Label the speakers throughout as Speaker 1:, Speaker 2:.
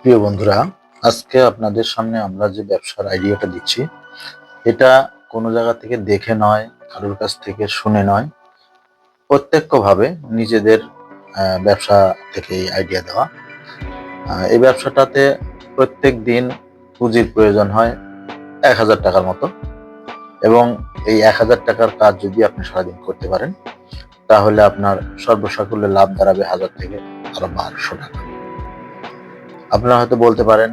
Speaker 1: প্রিয় বন্ধুরা, আজকে আপনাদের সামনে আমরা যে ব্যবসার আইডিয়াটা দিচ্ছি, এটা কোনো জায়গা থেকে দেখে নয়, কারোর কাছ থেকে শুনে নয়, প্রত্যক্ষভাবে নিজেদের ব্যবসা থেকে এই আইডিয়া দেওয়া। এই ব্যবসাটাতে প্রত্যেক দিন পুঁজির প্রয়োজন হয় ১,০০০ টাকার মতো, এবং এই ১,০০০ টাকার কাজ যদি আপনি সারাদিন করতে পারেন, তাহলে আপনার সর্বসাকুল্যে লাভ দাঁড়াবে ১,০০০ থেকে আরো ১,২০০ টাকা। আপনারা হয়তো বলতে পারেন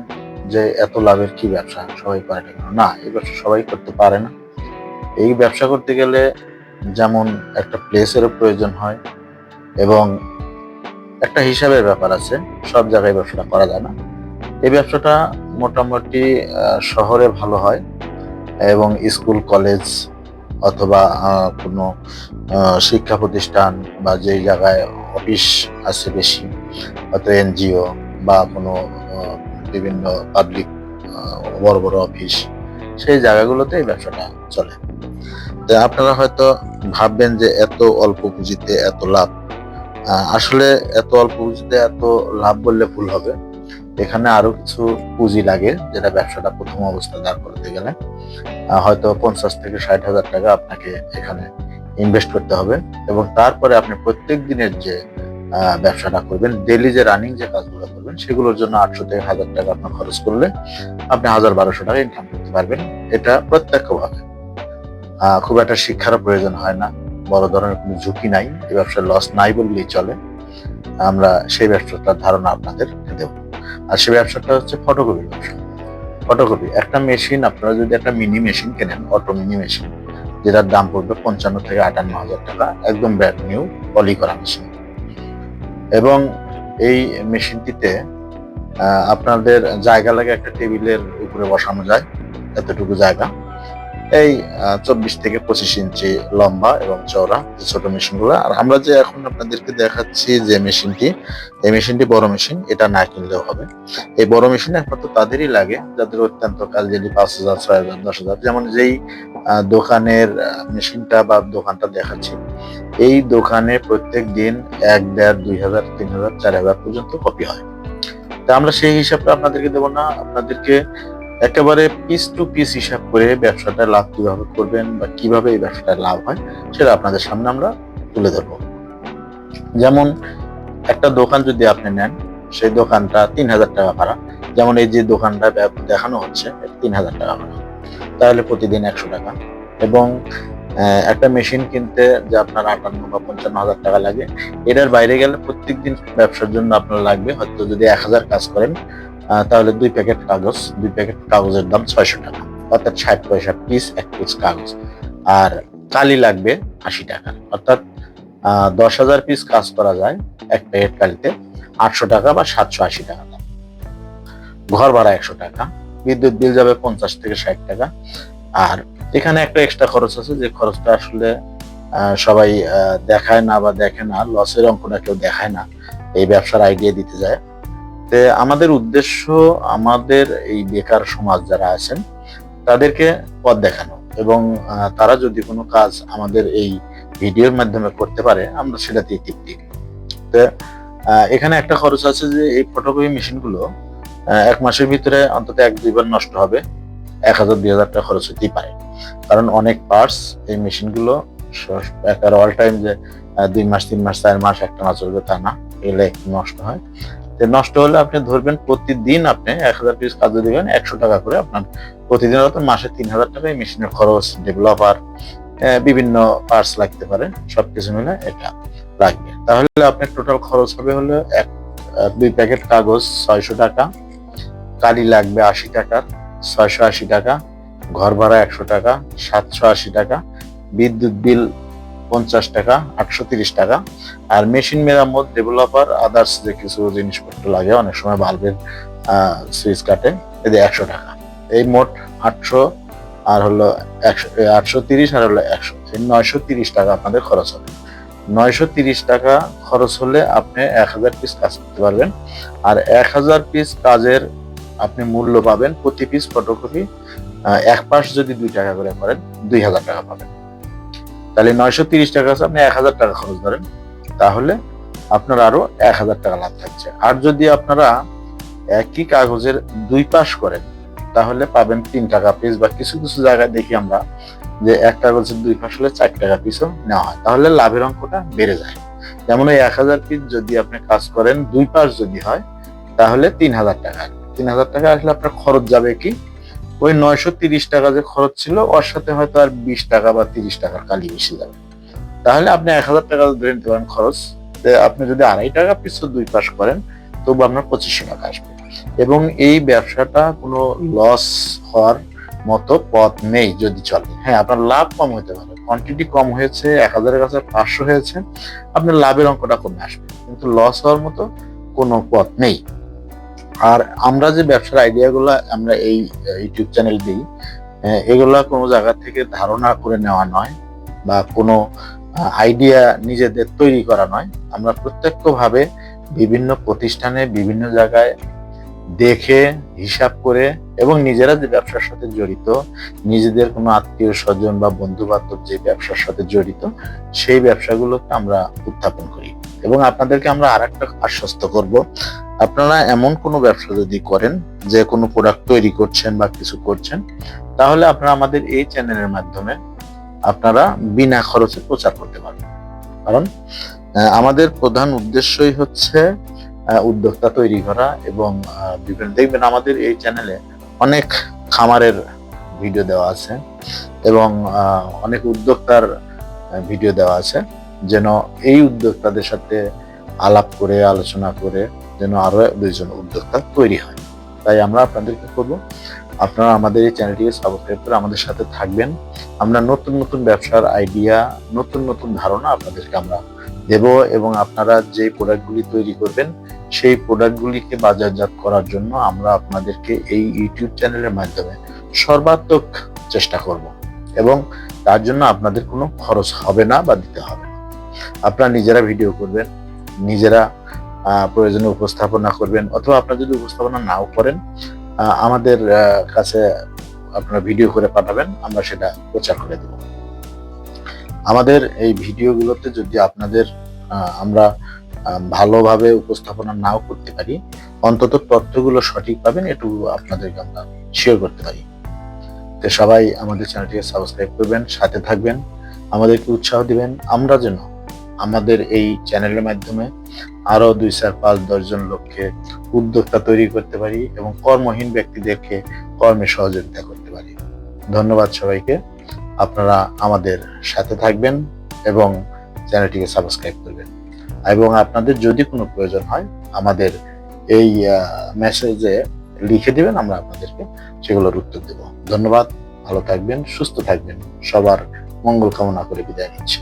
Speaker 1: যে এত লাভের কি ব্যবসা, সবাই করে না কেন? না, এই ব্যবসা সবাই করতে পারে না। এই ব্যবসা করতে গেলে যেমন একটা প্লেসেরও প্রয়োজন হয়, এবং একটা হিসাবের ব্যাপার আছে, সব জায়গায় ব্যবসাটা করা যায় না। এই ব্যবসাটা মোটামুটি শহরে ভালো হয়, এবং স্কুল কলেজ অথবা কোনো শিক্ষা প্রতিষ্ঠান বা যেই জায়গায় অফিস আছে বেশি, হয়তো এনজিও বা কোনো বিভিন্ন পাবলিক বড় বড় অফিস, সেই জায়গাগুলোতে এই ব্যবসাটা চলে। তো আপনারা হয়তো ভাববেন যে এত অল্প পুঁজিতে এত লাভ। আসলে এত অল্প পুঁজিতে এত লাভ বললে ভুল হবে। এখানে আরো কিছু পুঁজি লাগে, যেটা ব্যবসাটা প্রথম অবস্থায় দাঁড় করাতে গেলে হয়তো ৫০ থেকে ৬০,০০০ টাকা আপনাকে এখানে ইনভেস্ট করতে হবে, এবং তারপরে আপনি প্রত্যেক দিনের যে ব্যবসাটা করবেন, ডেইলি যে রানিং যে কাজগুলো করবেন, সেগুলোর জন্য ৮০০ থেকে ১,০০০ টাকা আপনার খরচ করলে আপনি ১,০০০-১,২০০ টাকা ইনকাম করতে পারবেন। এটা প্রত্যক্ষভাবে। খুব একটা শিক্ষারও প্রয়োজন হয় না, বড় ধরনের কোনো ঝুঁকি নাই, এই ব্যবসার লস নাই বললেই চলে। আমরা সেই ব্যবসাটার ধারণা আপনাদেরকে দেব। আর সেই ব্যবসাটা হচ্ছে ফটোকপির ব্যবসা। ফটোকপি একটা মেশিন, আপনারা যদি একটা মিনি মেশিন কেনেন, অটো মিনি মেশিন, যেটার দাম পড়বে ৫৫ থেকে ৫৮,০০০ টাকা, একদম ব্র্যান্ড নিউ পলি করা মেশিন। এবং এই মেশিনটিতে আপনাদের জায়গা লাগে, একটা টেবিলের উপরে বসানো যায় এতটুকু জায়গা। এই ২৪ থেকে ২৫ ইঞ্চি লম্বা এবং চওড়া যে ছোট মেশিনগুলো। আর আমরা যে এখন আপনাদেরকে দেখাচ্ছি যে মেশিনটি, এই মেশিনটি বড় মেশিন, এটা না কিনলেও হবে। এই বড় মেশিন একমাত্র তাদেরই লাগে যাদের অত্যন্ত কাজ, যদি ৫,০০০, ৬,০০০, ১০,০০০, যেমন যেই দোকানের মেশিনটা বা দোকানটা দেখাচ্ছি, এই দোকানে প্রত্যেক দিন ১, ১.৫, ২,০০০, ৩,০০০, ৪,০০০ পর্যন্ত কপি হয়। তা আমরা সেই হিসাবটা আপনাদেরকে দেবো না, আপনাদেরকে একেবারে পিস টু পিস হিসাব করে ব্যবসাটা লাভ কিভাবে করবেন বা কিভাবে এই ব্যবসাটা লাভ হয়, সেটা আপনাদের সামনে আমরা তুলে ধরবো। যেমন একটা দোকান যদি আপনি নেন, সেই দোকানটা ৩,০০০ টাকা ভাড়া, যেমন এই যে দোকানটা দেখানো হচ্ছে ৩,০০০ টাকা ভাড়া, তাহলে প্রতিদিন ১০০ টাকা। এবং একটা মেশিন কিনতে যে আপনার ৫৮ বা ৫৫,০০০ টাকা লাগে, এটার বাইরে গেলে প্রত্যেকদিন ব্যবসার জন্য আপনার লাগবে, হয়তো যদি ১,০০০ কাজ করেন, তাহলে ২ প্যাকেট কাগজ, ২ প্যাকেট কাগজের দাম ৬০০ টাকা, অর্থাৎ ৬০ পয়সা পিস ১ পিস কাগজ। আর কালি লাগবে ৮০ টাকা, অর্থাৎ ১০,০০০ পিস কাজ করা যায় এক প্যাকেট কালিতে ৮০০ টাকা বা ৭৮০ টাকা দাম। ঘর ভাড়া ১০০ টাকা, বিদ্যুৎ বিল যাবে ৫০ থেকে ৬০ টাকা। আর এখানে একটা এক্সট্রা খরচ আছে, যে খরচটা আসলে সবাই দেখায় না বা দেখে না, লসের অঙ্কটা কেউ দেখায় না, এই ব্যবসার আইডিয়া দিতে যায়। তো আমাদের উদ্দেশ্য, আমাদের এই বেকার সমাজ যারা আছেন তাদেরকে পথ দেখানো, এবং তারা যদি কোনো কাজ আমাদের এই ভিডিওর মাধ্যমে করতে পারে, আমরা সেটাতেই তৃপ্তি। তো এখানে একটা খরচ আছে, যে এই ফটোকপি মেশিনগুলো ১ মাসের ভিতরে অন্তত ১-২ বার নষ্ট হবে, ১,০০০-২,০০০ টাকা খরচ হতেই পারে। কারণ অনেক পার্টস এই মেশিনগুলো একেবারে অল টাইম যে ২ মাস, ৩ মাস, ৪ মাস একটানা চলবে তা না, এগুলো একটু নষ্ট হয়। তো নষ্ট হলে আপনি ধরবেন প্রতিদিন আপনি ১,০০০ পিস কাজে দিবেন ১০০ টাকা করে, আপনার প্রতিদিন হয়তো মাসে ৩,০০০ টাকা এই মেশিনের খরচ, ডেভেলপার, বিভিন্ন পার্টস লাগতে পারে, সবকিছু মিলে এটা লাগবে। তাহলে আপনার টোটাল খরচ হবে হলো ২ প্যাকেট কাগজ ৬০০ টাকা, কালি লাগবে ৮০ টাকা, ৬৮০ টাকা, ঘর ভাড়া ১০০ টাকা, ৭৮০ টাকা, বিদ্যুৎ বিল ৫০ টাকা, ৮৩০ টাকা, আর মেশিন মেরামত, ডেভেলপার, আদার্স যে কিছু জিনিসপত্র লাগে, অনেক সময় বাল্বের সুইচ কাটে, এদের ১০০ টাকা। এই মোট ৮০০ আর হলো ৮৩০ আর হলো ১০০, ৯৩০ টাকা আপনাদের খরচ হবে। ৯৩০ টাকা খরচ হলে আপনি ১,০০০ পিস কাজ করতে পারবেন। আর ১,০০০ পিস কাজের আপনি মূল্য পাবেন, প্রতি পিস ফটোকপি এক পাশ যদি ২ টাকা করে করেন, ২,০০০ টাকা পাবেন। তাহলে ৯৩০ টাকা আছে, আপনি ১,০০০ টাকা খরচ ধরেন, তাহলে আপনার আরো ১,০০০ টাকা লাভ থাকছে। আর যদি আপনারা একই কাগজের 2 পাশ করেন তাহলে পাবেন 3 টাকা পিস, বা কিছু কিছু জায়গায় দেখি আমরা যে এক কাগজের 2 পাশ হলে 4 টাকা পিসও নেওয়া হয়, তাহলে লাভের অঙ্কটা বেড়ে যায়। যেমন এই 1000 পিস যদি আপনি কাজ করেন 2 পাশ যদি হয় তাহলে 3000 টাকা আসবে। 3000 টাকা আসলে আপনার খরচ যাবে কি ওই 930 টাকা যে খরচ ছিল ওর সাথে হয়তো আর 20 টাকা বা 30 টাকার কালি মিশে যাবে। তাহলে আপনি 1000 টাকা ধরে নিতে পারেন খরচ। আপনি যদি 2.5 টাকা পিছু 2 পাশ করেন তবু আপনার 2500 টাকা আসবে। এবং এই ব্যবসাটা কোনো লস হওয়ার মতো পথ নেই যদি চলে। হ্যাঁ, আপনার লাভ কম হতে পারে, কোয়ান্টিটি কম হয়েছে, 1000-এর কাছে 500 হয়েছে, আপনার লাভের অঙ্কটা কমে আসবে, কিন্তু লস হওয়ার মতো কোনো পথ নেই। আর আমরা যে ব্যবসার আইডিয়াগুলো আমরা এই ইউটিউব চ্যানেল দিই, এগুলা কোনো জায়গা থেকে ধারণা করে নেওয়া নয় বা কোনো আইডিয়া নিজেদের তৈরি করা নয়। আমরা প্রত্যক্ষভাবে বিভিন্ন প্রতিষ্ঠানে বিভিন্ন জায়গায় দেখে হিসাব করে এবং নিজেরা যে ব্যবসার সাথে জড়িত, নিজেদের কোনো আত্মীয় স্বজন বা বন্ধু বান্ধব যে ব্যবসার সাথে জড়িত সেই ব্যবসাগুলোকে আমরা উত্থাপন করি। এবং আপনাদেরকে আমরা আরেকটা আশ্বস্ত করব, আপনারা এমন কোনো ব্যবসা যদি করেন যে কোনো প্রোডাক্ট তৈরি করছেন বা কিছু করছেন, তাহলে আপনারা আমাদের এই চ্যানেলের মাধ্যমে আপনারা বিনা খরচে প্রচার করতে পারবেন। কারণ আমাদের প্রধান উদ্দেশ্যই হচ্ছে উদ্যোক্তা তৈরি করা। এবং বিভিন্ন দেখবেন আমাদের এই চ্যানেলে অনেক খামারের ভিডিও দেওয়া আছে এবং অনেক উদ্যোক্তার ভিডিও দেওয়া আছে, যেন এই উদ্যোক্তাদের সাথে আলাপ করে আলোচনা করে যেন আরো 2জন উদ্যোক্তা তৈরি হয়। তাই আমরা আপনাদেরকে করবো, আপনারা আমাদের এই চ্যানেলটিকে সাবস্ক্রাইব করে আমাদের সাথে থাকবেন। আমরা নতুন নতুন ব্যবসার আইডিয়া, নতুন নতুন ধারণা আপনাদেরকে আমরা দেব এবং আপনারা যে প্রোডাক্টগুলি তৈরি করবেন সেই প্রোডাক্টগুলিকে বাজারজাত করার জন্য আমরা আপনাদেরকে এই ইউটিউব চ্যানেলের মাধ্যমে সর্বাত্মক চেষ্টা করব এবং তার জন্য আপনাদের কোনো খরচ হবে না বা দিতে হবে না। আপনারা নিজেরা ভিডিও করবেন, নিজেরা প্রয়োজনে উপস্থাপনা করবেন, অথবা আপনারা যদি উপস্থাপনা নাও করেন আমাদের কাছে আপনারা ভিডিও করে পাঠাবেন, আমরা সেটা প্রচার করে দেব। আমাদের এই ভিডিওগুলোতে যদি আপনাদের আমরা ভালোভাবে উপস্থাপনা নাও করতে পারি, অন্তত তথ্যগুলো সঠিক পাবেন এটুকু আপনাদেরকে আমরা শেয়ার করতে পারি। তো সবাই আমাদের চ্যানেলটিকে সাবস্ক্রাইব করবেন, সাথে থাকবেন, আমাদেরকে উৎসাহ দিবেন, আমরা যেন আমাদের এই চ্যানেলের মাধ্যমে আরো 2, 4, 5, 10 জন লোককে উদ্যোক্তা তৈরি করতে পারি এবং কর্মহীন ব্যক্তিদেরকে কর্মে সহযোগিতা করতে পারি। ধন্যবাদ সবাইকে। আপনারা আমাদের সাথে থাকবেন এবং চ্যানেলটিকে সাবস্ক্রাইব করবেন, এবং আপনাদের যদি কোনো প্রয়োজন হয় আমাদের এই মেসেজে লিখে দিবেন, আমরা আপনাদেরকে সেগুলোর উত্তর দেব। ধন্যবাদ, ভালো থাকবেন, সুস্থ থাকবেন, সবার মঙ্গল কামনা করে বিদায় নিচ্ছি।